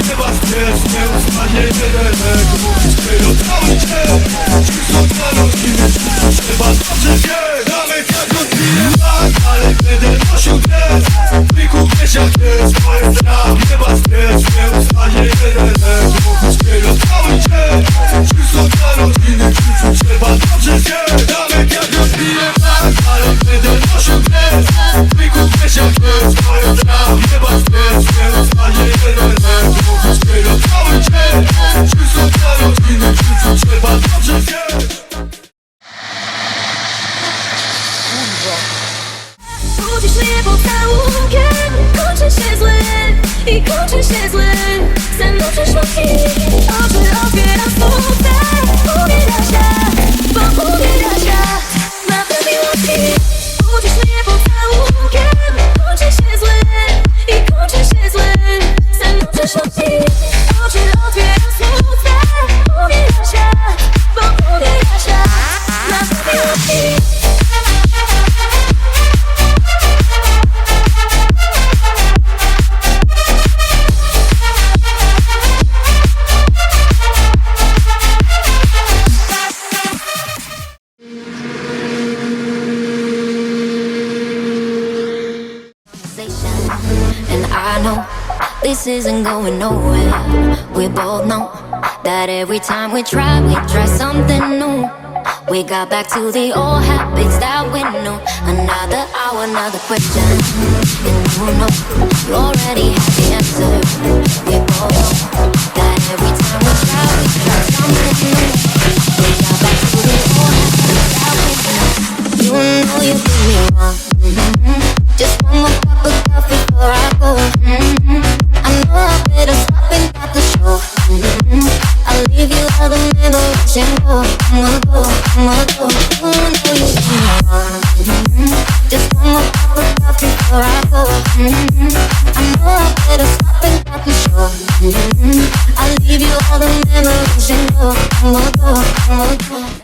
Niebezpiecznie ustanie jeden mówić tyle cały dzień. Czysto dla rodziny, trzeba dobrze wiedzieć. Nawet jak odbiję tak, ale będę nosił dres. Wykup wiesz jak jest, to jest rap. Niebezpiecznie ustanie jeden mówić tyle cały dzień. Czysto dla rodziny, trzeba dobrze wiedzieć. Nawet jak odbiję tak, ale będę nosił dres. Wykup wiesz jak jest, to jest rap. Niebezpiecznie ustanie jeden mówić tyle cały dzień. Czysto dla rodziny, trzeba dobrze wiedzieć. Budzisz mnie pocałunkiem, kończy się źle i kończy się źle. Ze mną przyszłości, oczy otwieram smutne. Uwiera się, bo uwiera się na miłości. Budzisz mnie pocałunkiem, kończy się źle i kończy się źle. Ze mną przyszłości, oczy otwieram smutne. Uwiera się, bo uwiera się na miłości. And I know this isn't going nowhere. We both know that every time we try something new. We got back to the old habits that we knew. Another hour, another question. And you know, you already have the answer. We both know that every time we try something new. We got back to the old habits that we knew. You know you did me wrong. Just one more cup of coffee before I go. I know I better stop and stop the show. I'll leave you all the memories and go. I'ma go. You know you did me wrong. Just one more cup of coffee before I go. I know I better stop and stop the show. I'll leave you all the memories and go. I'ma go.